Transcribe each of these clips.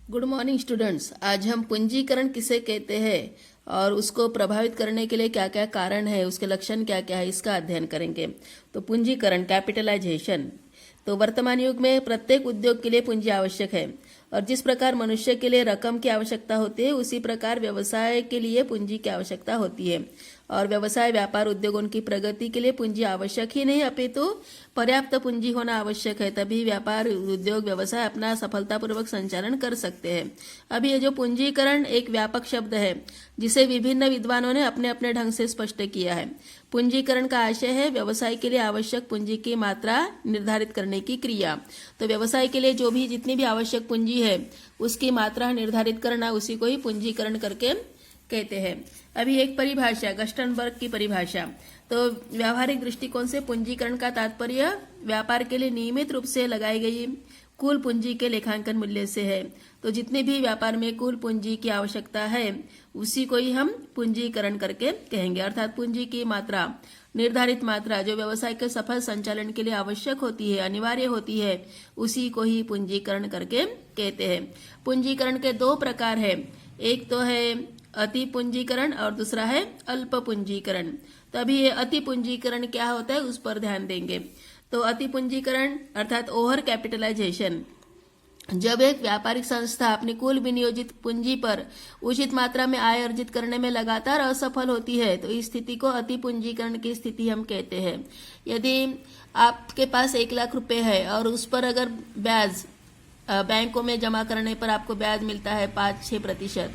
Good morning students. आज हम पूंजीकरण किसे कहते हैं और उसको प्रभावित करने के लिए क्या क्या कारण है, उसके लक्षण क्या क्या है, इसका अध्ययन करेंगे। तो पूंजीकरण, कैपिटलाइजेशन। तो वर्तमान युग में प्रत्येक उद्योग के लिए पूंजी आवश्यक है और जिस प्रकार मनुष्य के लिए रकम की आवश्यकता होती है उसी प्रकार व्यवसाय के लिए पूंजी की आवश्यकता होती है। और व्यवसाय, व्यापार, उद्योगों की प्रगति के लिए पूंजी आवश्यक ही नहीं अपितु पर्याप्त पूंजी होना आवश्यक है, तभी व्यापार, उद्योग, व्यवसाय अपना सफलतापूर्वक संचालन कर सकते हैं। अभी ये जो पूंजीकरण एक व्यापक शब्द है जिसे विभिन्न विद्वानों ने अपने अपने ढंग से स्पष्ट किया है। पूंजीकरण का आशय है व्यवसाय के लिए आवश्यक पूंजी की मात्रा निर्धारित करने की क्रिया। तो व्यवसाय के लिए जो भी जितनी भी आवश्यक पूंजी है उसकी मात्रा निर्धारित करना, उसी को ही पूंजीकरण करके कहते हैं। अभी एक परिभाषा, गस्टनबर्ग की परिभाषा। तो व्यावहारिक दृष्टिकोण से पूंजीकरण का तात्पर्य व्यापार के लिए नियमित रूप से लगाई गई कुल पूंजी के लेखांकन मूल्य से है। तो जितने भी व्यापार में कुल पूंजी की आवश्यकता है उसी को ही हम पूंजीकरण करके कहेंगे। अर्थात पूंजी की मात्रा, निर्धारित मात्रा जो व्यवसाय के सफल संचालन के लिए आवश्यक होती है, अनिवार्य होती है, उसी को ही पूंजीकरण करके कहते हैं। पूंजीकरण के दो प्रकार है, एक तो है अति पूंजीकरण और दूसरा है अल्प पूंजीकरण। तो अभी ये अति पूंजीकरण क्या होता है उस पर ध्यान देंगे। तो अति पूंजीकरण अर्थात ओवर कैपिटलाइजेशन, जब एक व्यापारिक संस्था अपनी कुल विनियोजित पूंजी पर उचित मात्रा में आय अर्जित करने में लगातार असफल होती है तो इस स्थिति को अति पूंजीकरण की स्थिति हम कहते हैं। यदि आपके पास 1,00,000 रुपए है और उस पर अगर ब्याज बैंकों में जमा करने पर आपको ब्याज मिलता है 5-6%,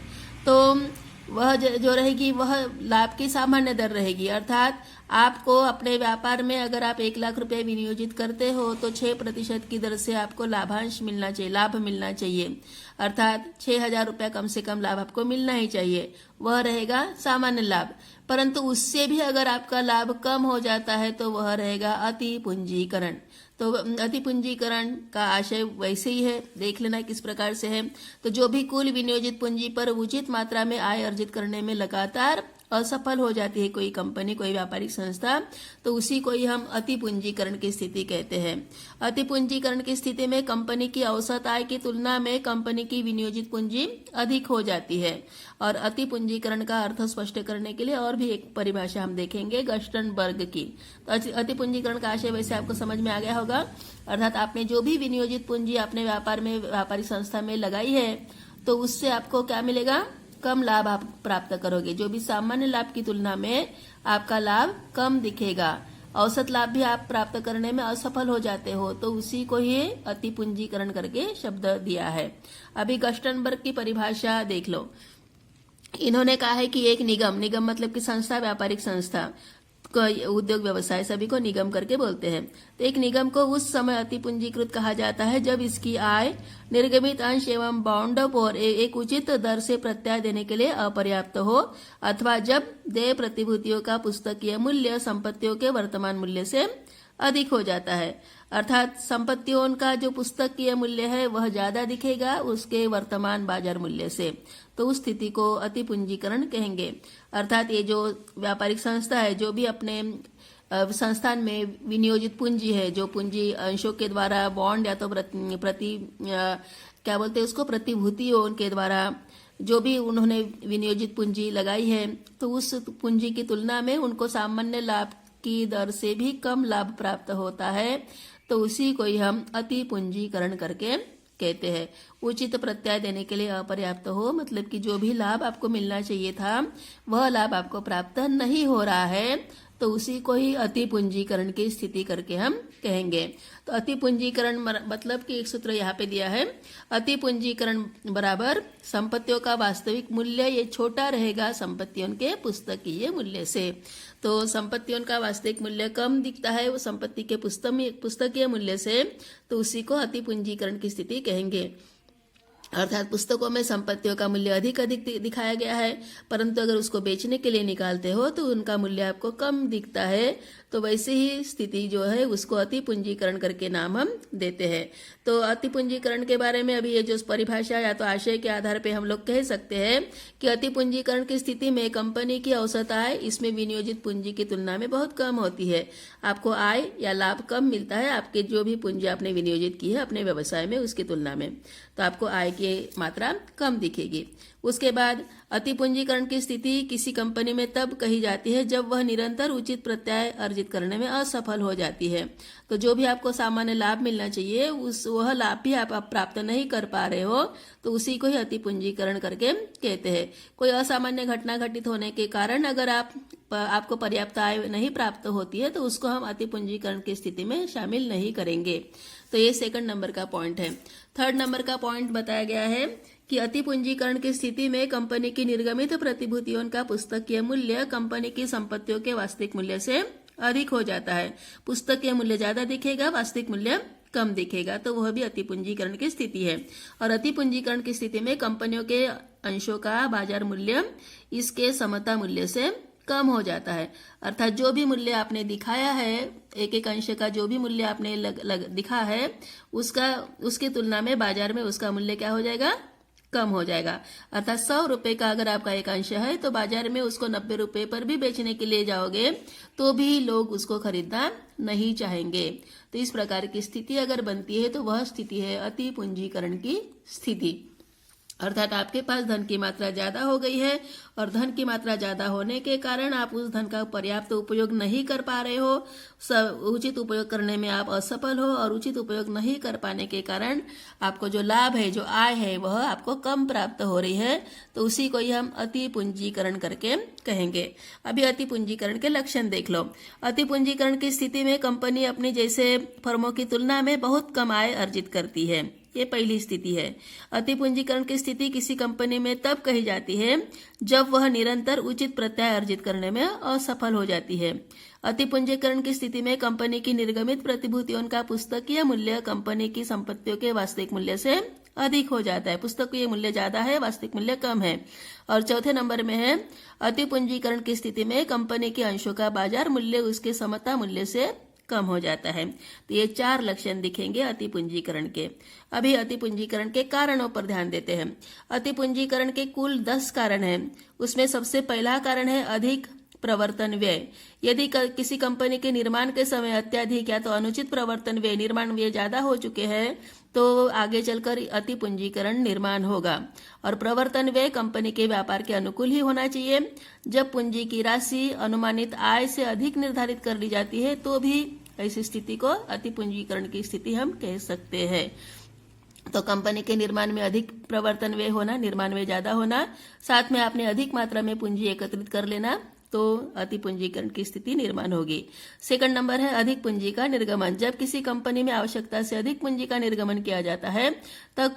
तो वह जो रहेगी वह लाभ की सामान्य दर रहेगी। अर्थात आपको अपने व्यापार में अगर आप 1,00,000 रुपए विनियोजित करते हो तो 6% की दर से आपको लाभांश मिलना चाहिए, लाभ मिलना चाहिए। अर्थात 6,000 रुपया कम से कम लाभ आपको मिलना ही चाहिए, वह रहेगा सामान्य लाभ। परंतु उससे भी अगर आपका लाभ कम हो जाता है तो वह रहेगा अति पूंजीकरण। तो अति पूंजीकरण का आशय वैसे ही है, देख लेना किस प्रकार से है। तो जो भी कुल विनियोजित पूंजी पर उचित मात्रा में आय अर्जित करने में लगातार असफल हो जाती है कोई कंपनी, कोई व्यापारिक संस्था, तो उसी को ही हम अति पूंजीकरण की स्थिति कहते हैं। अति पूंजीकरण की स्थिति में कंपनी की औसत आय की तुलना में कंपनी की विनियोजित पूंजी अधिक हो जाती है। और अति पूंजीकरण का अर्थ स्पष्ट करने के लिए और भी एक परिभाषा हम देखेंगे गस्टनबर्ग की। तो अति पूंजीकरण का आशय वैसे आपको समझ में आ गया होगा। अर्थात आपने जो भी विनियोजित पूंजी अपने व्यापार में, व्यापारिक संस्था में लगाई है तो उससे आपको क्या मिलेगा, कम लाभ आप प्राप्त करोगे। जो भी सामान्य लाभ की तुलना में आपका लाभ कम दिखेगा, औसत लाभ भी आप प्राप्त करने में असफल हो जाते हो, तो उसी को ही अति पूंजीकरण करके शब्द दिया है। अभी गस्टनबर्ग की परिभाषा देख लो। इन्होंने कहा है कि एक निगम, निगम मतलब कि संस्था, व्यापारिक संस्था, उद्योग, व्यवसाय सभी को निगम करके बोलते हैं। तो एक निगम को उस समय अति पूंजीकृत कहा जाता है जब इसकी आय निर्गमित अंश एवं बॉन्ड पर एक उचित दर से प्रत्याय देने के लिए अपर्याप्त हो, अथवा जब देय प्रतिभूतियों का पुस्तकीय मूल्य संपत्तियों के वर्तमान मूल्य से अधिक हो जाता है। अर्थात संपत्तियों का जो पुस्तकीय मूल्य है वह ज्यादा दिखेगा उसके वर्तमान बाजार मूल्य से, तो उस स्थिति को अति पूंजीकरण कहेंगे। अर्थात ये जो व्यापारिक संस्था है, जो भी अपने संस्थान में विनियोजित पूंजी है, जो पूंजी अंशों के द्वारा, बॉन्ड या तो क्या बोलते हैं उसको, प्रतिभूतियों के द्वारा जो भी उन्होंने विनियोजित पूंजी लगाई है, तो उस पूंजी की तुलना में उनको सामान्य लाभ की दर से भी कम लाभ प्राप्त होता है, तो उसी को ही हम अति पूंजीकरण करके कहते हैं। उचित प्रत्याय देने के लिए अपर्याप्त हो, मतलब कि जो भी लाभ आपको मिलना चाहिए था वह लाभ आपको प्राप्त नहीं हो रहा है, तो उसी को ही अति पूंजीकरण की स्थिति करके हम कहेंगे। तो अति पूंजीकरण मतलब कि एक सूत्र यहाँ पे दिया है, अति पूंजीकरण बराबर संपत्तियों का वास्तविक मूल्य ये छोटा रहेगा संपत्तियों के पुस्तकीय मूल्य से। तो संपत्तियों का वास्तविक मूल्य कम दिखता है वो संपत्ति के पुस्तकीय मूल्य से, तो उसी को अति पूंजीकरण की स्थिति कहेंगे। अर्थात पुस्तकों में संपत्तियों का मूल्य अधिक दिखाया गया है, परंतु अगर उसको बेचने के लिए निकालते हो तो उनका मूल्य आपको कम दिखता है, तो वैसे ही स्थिति जो है उसको अति पूंजीकरण करके नाम हम देते हैं। तो अति पूंजीकरण के बारे में अभी ये जो परिभाषा या तो आशय के आधार पे हम लोग कह सकते हैं कि अति पूंजीकरण की स्थिति में कंपनी की औसत आय इसमें विनियोजित पूंजी की तुलना में बहुत कम होती है। आपको आय या लाभ कम मिलता है आपके जो भी पूंजी आपने विनियोजित की है अपने व्यवसाय में उसकी तुलना में, तो आपको आय की ये मात्रा कम दिखेगी। उसके बाद अति पूंजीकरण की स्थिति किसी कंपनी में तब कही जाती है जब वह निरंतर उचित प्रत्यय अर्जित करने में असफल हो जाती है। तो जो भी आपको सामान्य लाभ मिलना चाहिए वह लाभ भी आप प्राप्त नहीं कर पा रहे हो, तो उसी को ही अति पूंजीकरण करके कहते हैं। कोई असामान्य घटना घटित होने के कारण अगर आपको पर्याप्त आय नहीं प्राप्त होती है तो उसको हम अति पूंजीकरण की स्थिति में शामिल नहीं करेंगे। तो ये सेकंड नंबर का पॉइंट है। थर्ड नंबर का पॉइंट बताया गया है कि अति पूंजीकरण की स्थिति में कंपनी की निर्गमित प्रतिभूतियों का पुस्तकीय मूल्य कंपनी की संपत्तियों के वास्तविक मूल्य से अधिक हो जाता है। पुस्तकीय मूल्य ज्यादा दिखेगा, वास्तविक मूल्य कम दिखेगा, तो वह भी अति पूंजीकरण की स्थिति है। और अति पूंजीकरण की स्थिति में कंपनियों के अंशों का बाजार मूल्य इसके समता मूल्य से कम हो जाता है। अर्थात जो भी मूल्य आपने दिखाया है, एक एक अंश का जो भी मूल्य आपने दिखा है, उसकी तुलना में बाजार में उसका मूल्य क्या हो जाएगा, कम हो जाएगा। अर्थात 100 रुपए का अगर आपका एक अंश है तो बाजार में उसको 90 रुपए पर भी बेचने के लिए जाओगे तो भी लोग उसको खरीदना नहीं चाहेंगे। तो इस प्रकार की स्थिति अगर बनती है तो वह स्थिति है अति पूंजीकरण की स्थिति। अर्थात आपके पास धन की मात्रा ज्यादा हो गई है और धन की मात्रा ज्यादा होने के कारण आप उस धन का पर्याप्त उपयोग नहीं कर पा रहे हो, उचित उपयोग करने में आप असफल हो और उचित उपयोग नहीं कर पाने के कारण आपको जो लाभ है, जो आय है, वह आपको कम प्राप्त हो रही है। तो उसी को ही हम अति पूंजीकरण करके कहेंगे। अभी अति पूंजीकरण के लक्षण देख लो। अति पूंजीकरण की स्थिति में कंपनी अपनी जैसे फर्मों की तुलना में बहुत कम आय अर्जित करती है, ये पहली स्थिति है। अति पूंजीकरण की स्थिति किसी कंपनी में तब कही जाती है जब वह निरंतर उचित प्रत्यय अर्जित करने में असफल हो जाती है। अति पूंजीकरण की स्थिति में कंपनी की निर्गमित प्रतिभूतियों का पुस्तकीय मूल्य कंपनी की संपत्तियों के वास्तविक मूल्य से अधिक हो जाता है। पुस्तकीय मूल्य ज्यादा है, वास्तविक मूल्य कम है। और चौथे नंबर में है अति पूंजीकरण की स्थिति में कंपनी के अंशों का बाजार मूल्य उसके समता मूल्य से कम हो जाता है। तो ये 4 लक्षण दिखेंगे अति पूंजीकरण के। अभी अति पूंजीकरण के कारणों पर ध्यान देते हैं। अति पूंजीकरण के कुल 10 कारण हैं। उसमें सबसे पहला कारण है अधिक प्रवर्तन व्यय। यदि किसी कंपनी के निर्माण के समय अत्यधिक या तो अनुचित प्रवर्तन व्यय, निर्माण व्यय ज्यादा हो चुके हैं तो आगे चलकर अति पूंजीकरण निर्माण होगा। और प्रवर्तन व्यय कंपनी के व्यापार के अनुकूल ही होना चाहिए। जब पूंजी की राशि अनुमानित आय से अधिक निर्धारित कर ली जाती है तो भी ऐसी स्थिति को अति पूंजीकरण की स्थिति हम कह सकते हैं। तो कंपनी के निर्माण में अधिक प्रवर्तन व्यय होना, निर्माण व्यय ज्यादा होना, साथ में आपने अधिक मात्रा में पूंजी एकत्रित कर लेना, तो अति पूंजीकरण की स्थिति निर्माण होगी। सेकंड नंबर है अधिक पूंजी का निर्गमन। जब किसी कंपनी में आवश्यकता से अधिक पूंजी का निर्गमन किया जाता है तब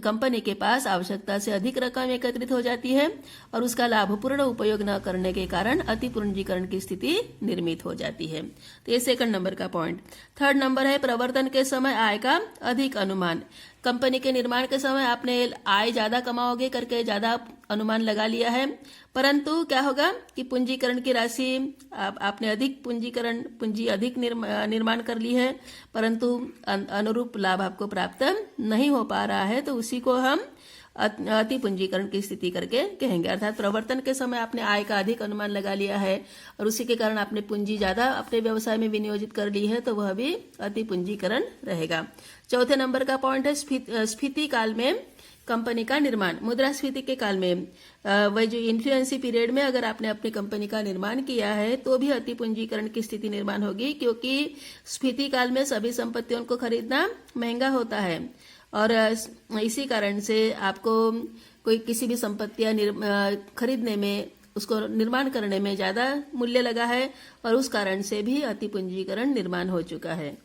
कंपनी के पास आवश्यकता से अधिक रकम एकत्रित हो जाती है और उसका लाभपूर्ण उपयोग न करने के कारण अति पूंजीकरण की स्थिति निर्मित हो जाती है। तो ये सेकंड नंबर का पॉइंट। थर्ड नंबर है प्रवर्तन के समय आय का अधिक अनुमान। कंपनी के निर्माण के समय आपने आय ज्यादा कमाओगे करके ज्यादा अनुमान लगा लिया है, परंतु क्या होगा कि पूंजीकरण की राशि आपने अधिक पूंजी अधिक निर्माण कर ली है, परंतु अनुरूप लाभ आपको प्राप्त नहीं हो पा रहा है, तो उसी को हम अति पूंजीकरण की स्थिति करके कहेंगे। अर्थात प्रवर्तन के समय आपने आय का अधिक अनुमान लगा लिया है और उसी के कारण आपने पूंजी ज्यादा अपने व्यवसाय में विनियोजित कर ली है, तो वह भी अति पूंजीकरण रहेगा। चौथे नंबर का पॉइंट है स्फीति काल में कंपनी का निर्माण। मुद्रास्फीति के काल में वह जो इन्फ्लुएंसी पीरियड में अगर आपने अपनी कंपनी का निर्माण किया है तो भी अति पूंजीकरण की स्थिति निर्माण होगी, क्योंकि स्फीति काल में सभी संपत्तियों को खरीदना महंगा होता है और इसी कारण से आपको कोई किसी भी संपत्तियां खरीदने में, उसको निर्माण करने में ज्यादा मूल्य लगा है और उस कारण से भी अति पूंजीकरण निर्माण हो चुका है।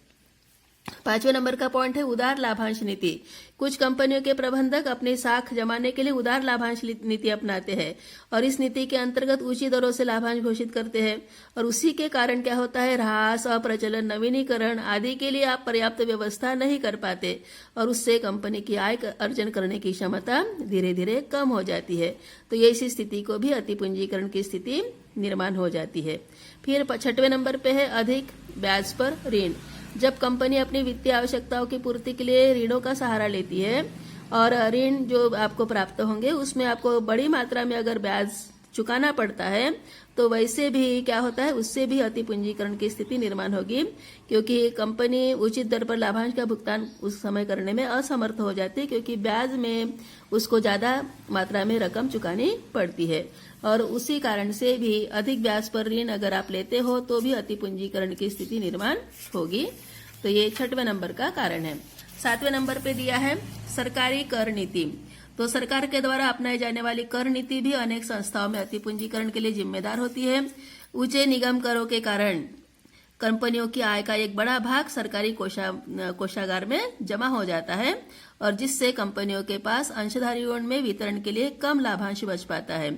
5वें नंबर का पॉइंट है उदार लाभांश नीति। कुछ कंपनियों के प्रबंधक अपनी साख जमाने के लिए उदार लाभांश नीति अपनाते हैं और इस नीति के अंतर्गत ऊंची दरों से लाभांश घोषित करते हैं और उसी के कारण क्या होता है, ह्रास, अप्रचलन, नवीनीकरण आदि के लिए आप पर्याप्त व्यवस्था नहीं कर पाते और उससे कंपनी की आय अर्जन करने की क्षमता धीरे धीरे कम हो जाती है। तो ये इसी स्थिति को भी अति पूंजीकरण की स्थिति निर्माण हो जाती है। फिर 6वें नंबर पे है अधिक ब्याज पर ऋण। जब कंपनी अपनी वित्तीय आवश्यकताओं की पूर्ति के लिए ऋणों का सहारा लेती है और ऋण जो आपको प्राप्त होंगे उसमें आपको बड़ी मात्रा में अगर ब्याज चुकाना पड़ता है, तो वैसे भी क्या होता है, उससे भी अति पूंजीकरण की स्थिति निर्माण होगी, क्योंकि कंपनी उचित दर पर लाभांश का भुगतान उस समय करने में असमर्थ हो जाती है, क्योंकि ब्याज में उसको ज्यादा मात्रा में रकम चुकानी पड़ती है। और उसी कारण से भी अधिक ब्याज पर ऋण अगर आप लेते हो तो भी अति पूंजीकरण की स्थिति निर्माण होगी। तो ये 6वें नंबर का कारण है। 7वें नंबर पे दिया है सरकारी कर नीति। तो सरकार के द्वारा अपनाई जाने वाली कर नीति भी अनेक संस्थाओं में अति पूंजीकरण के लिए जिम्मेदार होती है। ऊंचे निगम करों के कारण कंपनियों की आय का एक बड़ा भाग सरकारी कोषागार में जमा हो जाता है, और जिससे कंपनियों के पास अंशधारियों में वितरण के लिए कम लाभांश बच पाता है,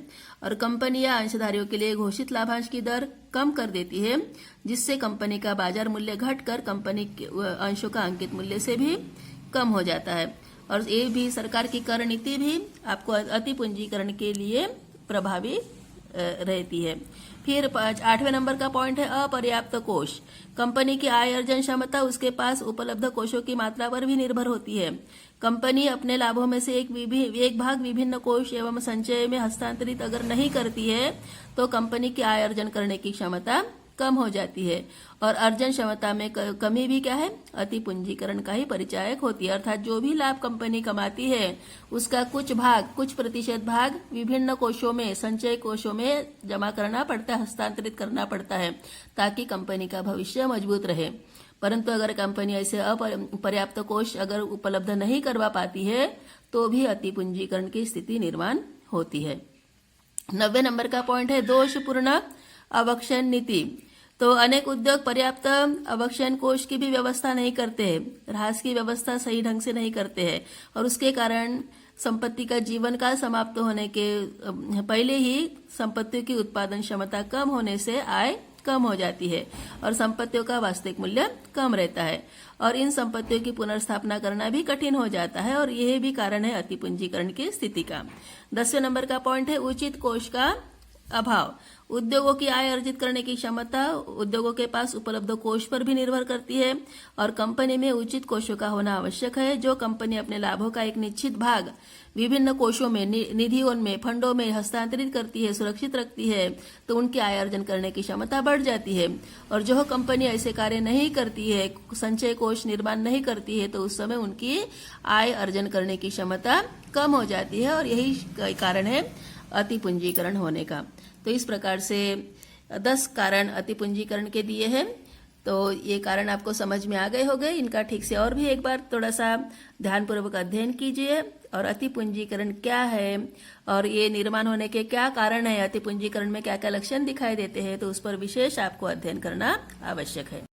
और कंपनियां अंशधारियों के लिए घोषित लाभांश की दर कम कर देती है, जिससे कंपनी का बाजार मूल्य घटकर कंपनी के अंशों का अंकित मूल्य से भी कम हो जाता है। और ये भी सरकार की कर नीति भी आपको अति पूंजीकरण के लिए प्रभावी रहती है। फिर 8वें नंबर का पॉइंट है अपर्याप्त कोष। कंपनी की आय अर्जन क्षमता उसके पास उपलब्ध कोषों की मात्रा पर भी निर्भर होती है। कंपनी अपने लाभों में से एक भाग विभिन्न कोष एवं संचय में हस्तांतरित अगर नहीं करती है तो कंपनी की आय अर्जन करने की क्षमता कम हो जाती है, और अर्जन क्षमता में कमी भी क्या है, अति पूंजीकरण का ही परिचायक होती है। अर्थात जो भी लाभ कंपनी कमाती है उसका कुछ प्रतिशत भाग विभिन्न कोषों में, संचय कोषों में जमा करना पड़ता है, हस्तांतरित करना पड़ता है, ताकि कंपनी का भविष्य मजबूत रहे। परंतु अगर कंपनी ऐसे अपर्याप्त कोष अगर उपलब्ध नहीं करवा पाती है तो भी अति पूंजीकरण की स्थिति निर्माण होती है। 90 नंबर का पॉइंट है दोषपूर्ण अवक्षय नीति। तो अनेक उद्योग पर्याप्त अवक्षय कोष की भी व्यवस्था नहीं करते हैं, ह्रास की व्यवस्था सही ढंग से नहीं करते हैं, और उसके कारण संपत्ति का जीवन काल समाप्त होने के पहले ही संपत्तियों की उत्पादन क्षमता कम होने से आय कम हो जाती है और संपत्तियों का वास्तविक मूल्य कम रहता है, और इन संपत्तियों की पुनर्स्थापना करना भी कठिन हो जाता है, और यह भी कारण है अति पूंजीकरण की स्थिति का। 10वें नंबर का पॉइंट है उचित कोष का अभाव। उद्योगों की आय अर्जित करने की क्षमता उद्योगों के पास उपलब्ध कोष पर भी निर्भर करती है, और कंपनी में उचित कोषों का होना आवश्यक है। जो कंपनी अपने लाभों का एक निश्चित भाग विभिन्न कोषों में, निधियों में, फंडों में हस्तांतरित करती है, सुरक्षित रखती है, तो उनकी आय अर्जन करने की क्षमता बढ़ जाती है। और जो कंपनी ऐसे कार्य नहीं करती है, संचय कोष निर्माण नहीं करती है, तो उस समय उनकी आय अर्जन करने की क्षमता कम हो जाती है, और यही कारण है अति पूंजीकरण होने का। तो इस प्रकार से 10 कारण अति पूंजीकरण के दिए हैं। तो ये कारण आपको समझ में आ गए होंगे। इनका ठीक से और भी एक बार थोड़ा सा ध्यानपूर्वक अध्ययन कीजिए, और अति पूंजीकरण क्या है और ये निर्माण होने के क्या कारण है, अति पूंजीकरण में क्या क्या लक्षण दिखाई देते हैं, तो उस पर विशेष आपको अध्ययन करना आवश्यक है।